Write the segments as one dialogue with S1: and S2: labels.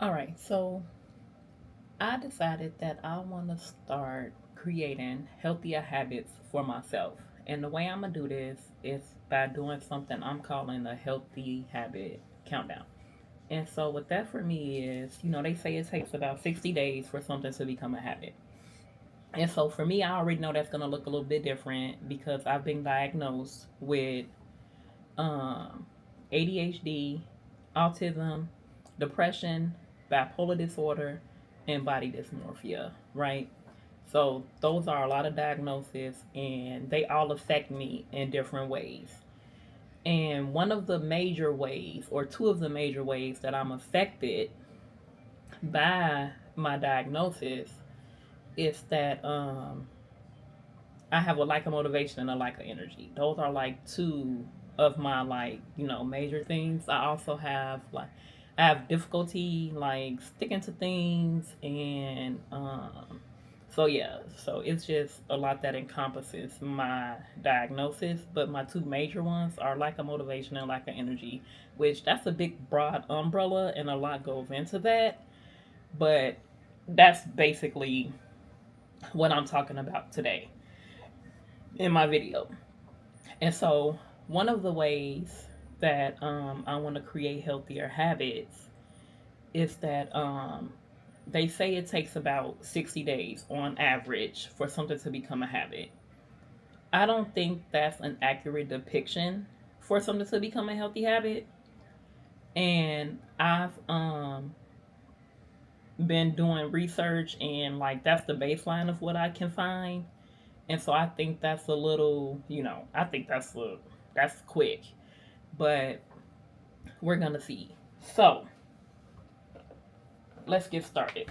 S1: All right, so I decided that I want to start creating healthier habits for myself. And the way I'm going to do this is by doing something I'm calling a healthy habit countdown. And so, what that for me is, they say it takes about 60 days for something to become a habit. And so, for me, I already know that's going to look a little bit different because I've been diagnosed with um, ADHD, autism, depression, bipolar disorder, and body dysmorphia, right? So those are a lot of diagnoses and they all affect me in different ways. And one of the major ways, or two of the major ways that I'm affected by my diagnosis is that I have a lack of motivation and a lack of energy. Those are like two of my major things. I also have I have difficulty like sticking to things and so yeah, so it's just a lot that encompasses my diagnosis, but my two major ones are lack of motivation and lack of energy, which that's a big broad umbrella and a lot goes into that, but that's basically what I'm talking about today in my video. And so, one of the ways that I want to create healthier habits is that they say it takes about 60 days on average for something to become a habit. I don't think that's an accurate depiction for something to become a healthy habit. And I've been doing research, and like that's the baseline of what I can find. And so I think that's a little, I think that's quick, but we're gonna see. So let's get started.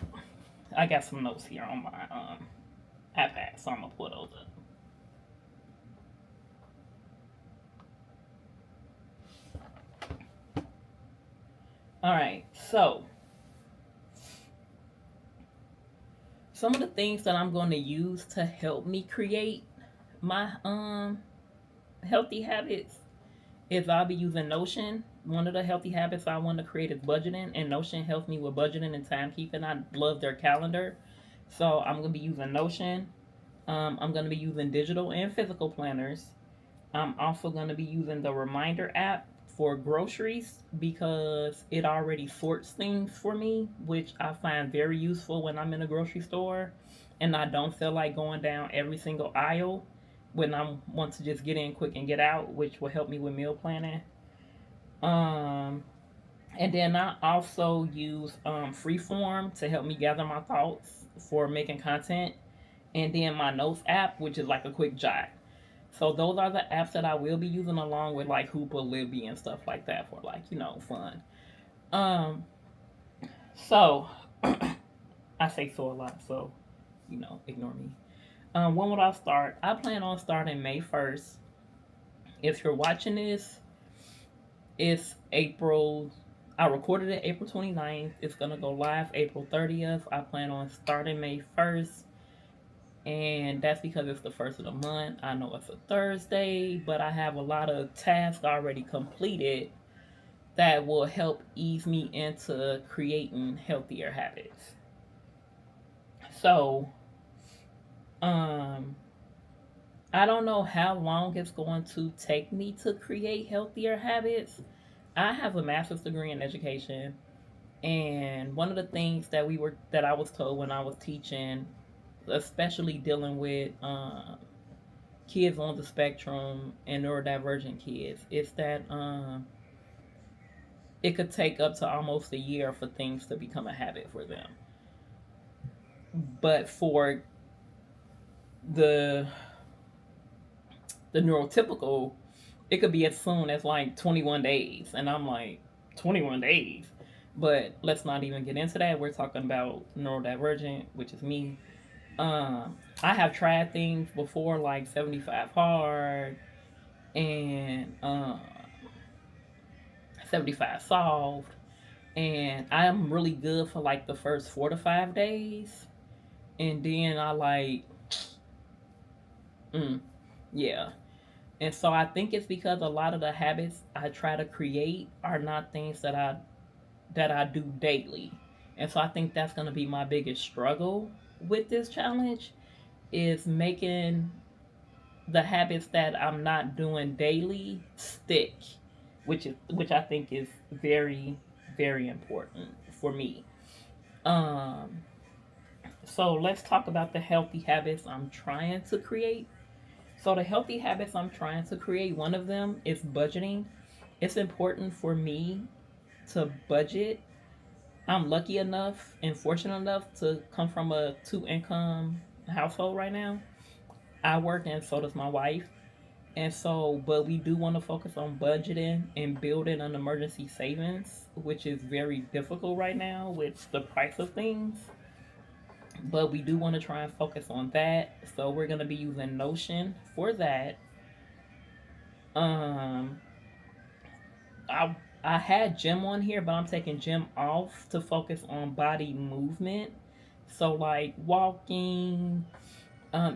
S1: I got some notes here on my iPad, so I'm gonna pull those up. All right, so some of the things that I'm going to use to help me create my healthy habits is I'll be using Notion. One of the healthy habits I want to create is budgeting, and Notion helps me with budgeting and timekeeping. I love their calendar, so I'm going to be using Notion. I'm going to be using digital and physical planners. I'm also going to be using the reminder app for groceries because it already sorts things for me, which I find very useful when I'm in a grocery store and I don't feel like going down every single aisle when I want to just get in quick and get out, which will help me with meal planning. Um, and then I also use Freeform to help me gather my thoughts for making content. And then my notes app, which is like a quick jot. So those are the apps that I will be using along with like Hooper, Libby, and stuff like that for like fun. Um, so I say so a lot, so ignore me. When would I start? I plan on starting May 1st. If you're watching this, it's April. I recorded it April 29th. It's gonna go live April 30th. I plan on starting May 1st. And that's because it's the first of the month. I know it's a Thursday, but I have a lot of tasks already completed that will help ease me into creating healthier habits. So, um, I don't know how long it's going to take me to create healthier habits. I have a master's degree in education, and one of the things that I was told when I was teaching, especially dealing with kids on the spectrum and neurodivergent kids, is that it could take up to almost a year for things to become a habit for them. But for the the neurotypical, it could be as soon as like 21 days. And I'm like, 21 days? But let's not even get into that. We're talking about neurodivergent, which is me. I have tried things before like 75 hard and 75 soft. And I'm really good for like the first 4 to 5 days. And then I like, mm, yeah. And so I think it's because a lot of the habits I try to create are not things that I do daily. And so I think that's going to be my biggest struggle with this challenge is making the habits that I'm not doing daily stick, which I think is very very important for me. Um so let's talk about the healthy habits I'm trying to create. So the healthy habits I'm trying to create, one of them is budgeting. It's important for me to budget. I'm lucky enough and fortunate enough to come from a two income household right now. I work and so does my wife. And so, but we do want to focus on budgeting and building an emergency savings, which is very difficult right now with the price of things. But we do want to try and focus on that. So we're going to be using Notion for that. Um, I I had gym on here, but I'm taking gym off to focus on body movement. So like walking,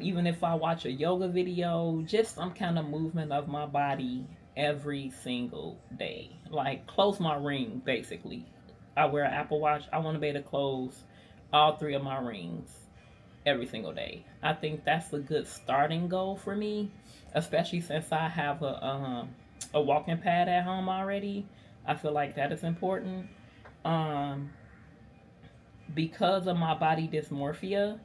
S1: even if I watch a yoga video, just some kind of movement of my body every single day. Like close my ring, basically. I wear an Apple Watch. I want to be able to close all three of my rings every single day. I think that's a good starting goal for me, especially since I have a walking pad at home already. I feel like that is important. Um, because of my body dysmorphia,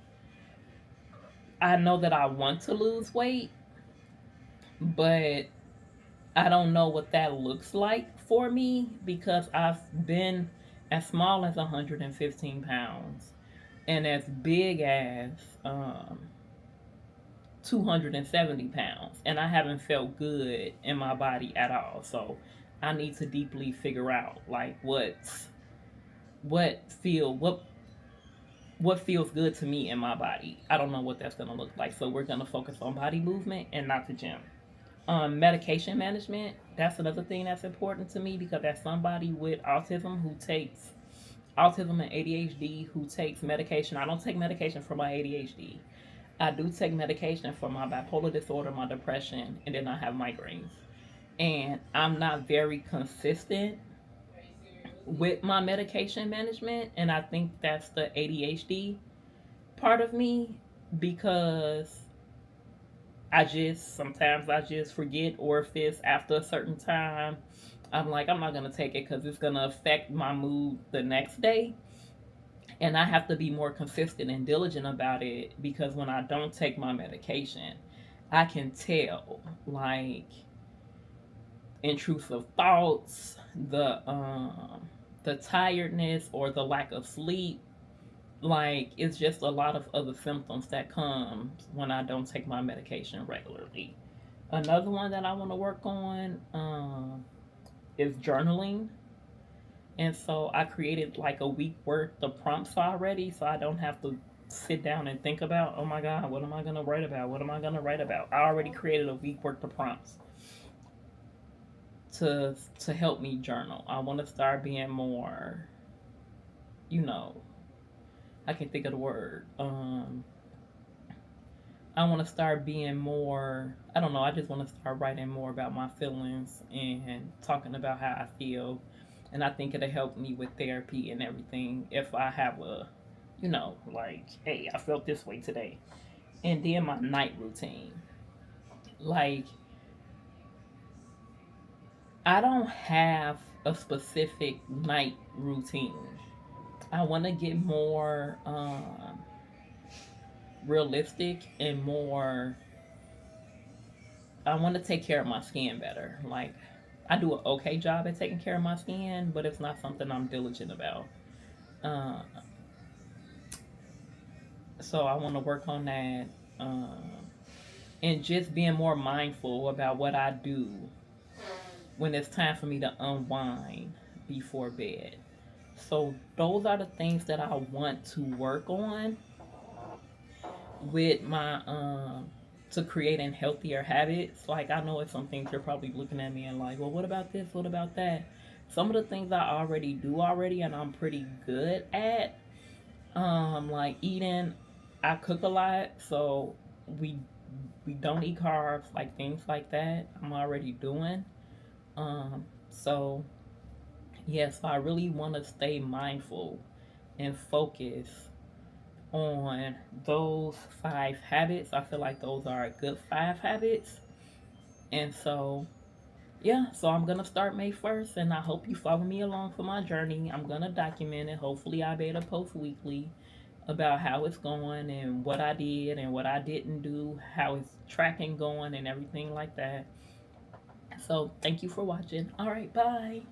S1: I know that I want to lose weight, but I don't know what that looks like for me because I've been as small as 115 pounds and as big as 270 pounds, and I haven't felt good in my body at all. So I need to deeply figure out like what feel what feels good to me in my body. I don't know what that's gonna look like. So we're gonna focus on body movement and not the gym. Medication management, that's another thing that's important to me because as somebody with autism who takes autism and ADHD who takes medication, I don't take medication for my ADHD. I do take medication for my bipolar disorder, my depression, and then I have migraines. And I'm not very consistent with my medication management, and I think that's the ADHD part of me because I just forget, or if it's after a certain time, I'm like, I'm not gonna take it because it's gonna affect my mood the next day. And I have to be more consistent and diligent about it because when I don't take my medication, I can tell like intrusive thoughts, the tiredness or the lack of sleep. Like it's just a lot of other symptoms that come when I don't take my medication regularly. Another one that I want to work on is journaling. And so I created like a week worth of prompts already so I don't have to sit down and think about, oh my God, what am I going to write about? What am I going to write about? I already created a week worth of prompts to help me journal. I want to start being more, you know, I can think of the word. I want to start being more, I don't know, I just want to start writing more about my feelings and talking about how I feel. And I think it'll help me with therapy and everything if I have a, like, hey, I felt this way today. And then my night routine. Like, I don't have a specific night routine. I want to get more realistic and more. I want to take care of my skin better. Like, I do an okay job at taking care of my skin, but it's not something I'm diligent about. Uh, so I want to work on that. And just being more mindful about what I do when it's time for me to unwind before bed. So those are the things that I want to work on with my to creating healthier habits. Like I know it's some things you're probably looking at me and like, well, what about this? What about that? Some of the things I already do already and I'm pretty good at. Like eating, I cook a lot, so we we don't eat carbs, like things like that. I'm already doing. So yes, I really want to stay mindful and focus on those 5 habits. I feel like those are a good 5 habits. And so, yeah, so I'm gonna start May 1st, and I hope you follow me along for my journey. I'm gonna document it. Hopefully, I'll be able to post weekly about how it's going and what I did and what I didn't do, how it's tracking going, and everything like that. So, thank you for watching. All right, bye.